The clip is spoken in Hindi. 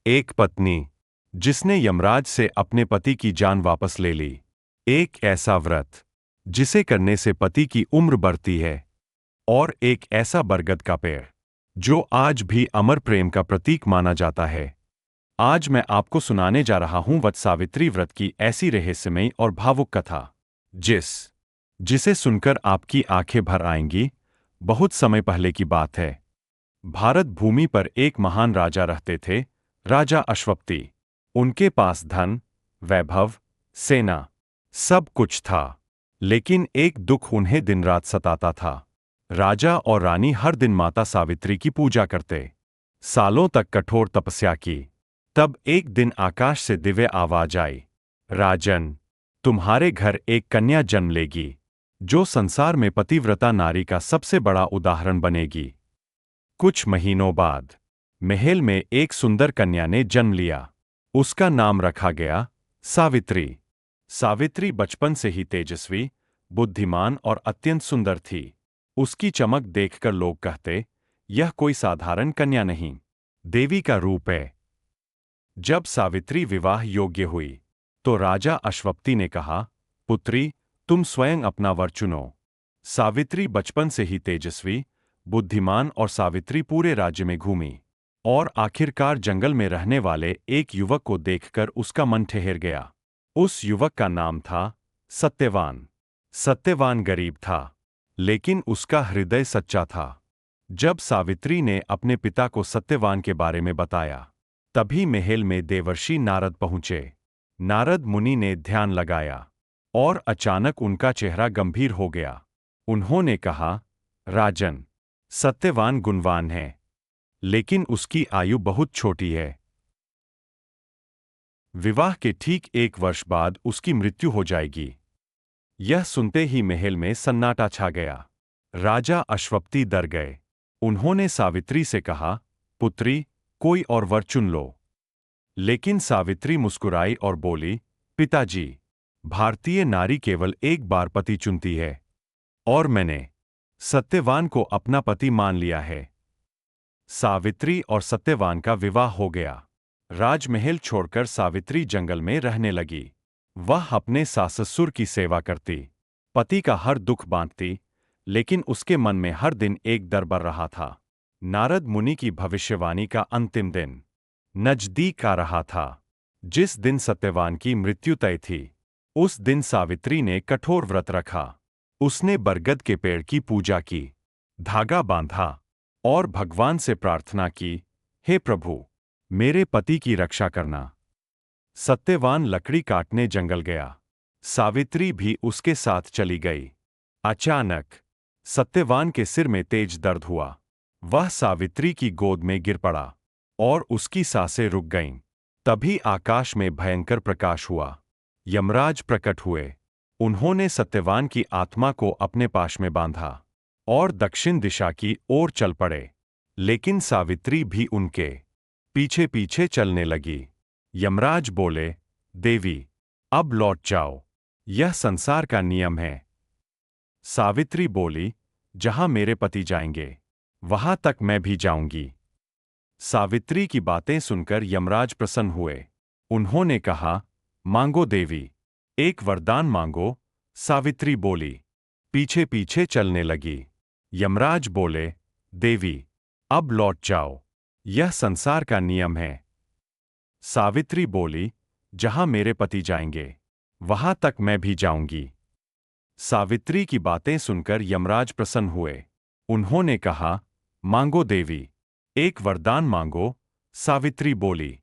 एक पत्नी जिसने यमराज से अपने पति की जान वापस ले ली। एक ऐसा व्रत जिसे करने से पति की उम्र बढ़ती है। और एक ऐसा बरगद का पेड़ जो आज भी अमर प्रेम का प्रतीक माना जाता है। आज मैं आपको सुनाने जा रहा हूं वट सावित्री व्रत की ऐसी रहस्यमयी और भावुक कथा जिसे सुनकर आपकी आंखें भर आएंगी। बहुत समय पहले की बात है। भारत भूमि पर एक महान राजा रहते थे, राजा अश्वपति। उनके पास धन, वैभव, सेना, सब कुछ था। लेकिन एक दुख उन्हें दिन रात सताता था। राजा और रानी हर दिन माता सावित्री की पूजा करते, सालों तक कठोर तपस्या की। तब एक दिन आकाश से दिव्य आवाज आई, राजन, तुम्हारे घर एक कन्या जन्म लेगी जो संसार में पतिव्रता नारी का सबसे बड़ा उदाहरण बनेगी। कुछ महीनों बाद महल में एक सुंदर कन्या ने जन्म लिया। उसका नाम रखा गया सावित्री। सावित्री बचपन से ही तेजस्वी, बुद्धिमान और अत्यंत सुंदर थी। उसकी चमक देखकर लोग कहते, यह कोई साधारण कन्या नहीं, देवी का रूप है। जब सावित्री विवाह योग्य हुई तो राजा अश्वपति ने कहा, पुत्री, तुम स्वयं अपना वर चुनो। सावित्री बचपन से ही तेजस्वी, बुद्धिमान और सावित्री पूरे राज्य में घूमी और आखिरकार जंगल में रहने वाले एक युवक को देखकर उसका मन ठहर गया। उस युवक का नाम था सत्यवान। सत्यवान गरीब था, लेकिन उसका हृदय सच्चा था। जब सावित्री ने अपने पिता को सत्यवान के बारे में बताया, तभी महल में देवर्षि नारद पहुंचे। नारद मुनि ने ध्यान लगाया और अचानक उनका चेहरा गंभीर हो गया। उन्होंने कहा, राजन, सत्यवान गुणवान है, लेकिन उसकी आयु बहुत छोटी है। विवाह के ठीक 1 वर्ष बाद उसकी मृत्यु हो जाएगी। यह सुनते ही महल में सन्नाटा छा गया। राजा अश्वपति डर गए। उन्होंने सावित्री से कहा, पुत्री, कोई और वर चुन लो। लेकिन सावित्री मुस्कुराई और बोली, पिताजी, भारतीय नारी केवल एक बार पति चुनती है और मैंने सत्यवान को अपना पति मान लिया है। सावित्री और सत्यवान का विवाह हो गया। राजमहल छोड़कर सावित्री जंगल में रहने लगी। वह अपने सास ससुर की सेवा करती, पति का हर दुख बांटती, लेकिन उसके मन में हर दिन एक डर बढ़ रहा था। नारद मुनि की भविष्यवाणी का अंतिम दिन नजदीक आ रहा था। जिस दिन सत्यवान की मृत्यु तय थी, उस दिन सावित्री ने कठोर व्रत रखा। उसने बरगद के पेड़ की पूजा की, धागा बांधा और भगवान से प्रार्थना की, हे प्रभु, मेरे पति की रक्षा करना। सत्यवान लकड़ी काटने जंगल गया। सावित्री भी उसके साथ चली गई। अचानक सत्यवान के सिर में तेज दर्द हुआ। वह सावित्री की गोद में गिर पड़ा और उसकी सांसें रुक गईं। तभी आकाश में भयंकर प्रकाश हुआ। यमराज प्रकट हुए। उन्होंने सत्यवान की आत्मा को अपने पाश में बांधा और दक्षिण दिशा की ओर चल पड़े। लेकिन सावित्री भी उनके पीछे पीछे चलने लगी। यमराज बोले, देवी, अब लौट जाओ, यह संसार का नियम है। सावित्री बोली, जहां मेरे पति जाएंगे, वहां तक मैं भी जाऊंगी। सावित्री की बातें सुनकर यमराज प्रसन्न हुए। उन्होंने कहा, मांगो देवी, एक वरदान मांगो। सावित्री बोली, पीछे पीछे चलने लगी। यमराज बोले, देवी, अब लौट जाओ, यह संसार का नियम है। सावित्री बोली, जहां मेरे पति जाएंगे, वहां तक मैं भी जाऊंगी। सावित्री की बातें सुनकर यमराज प्रसन्न हुए। उन्होंने कहा, मांगो देवी, एक वरदान मांगो। सावित्री बोली,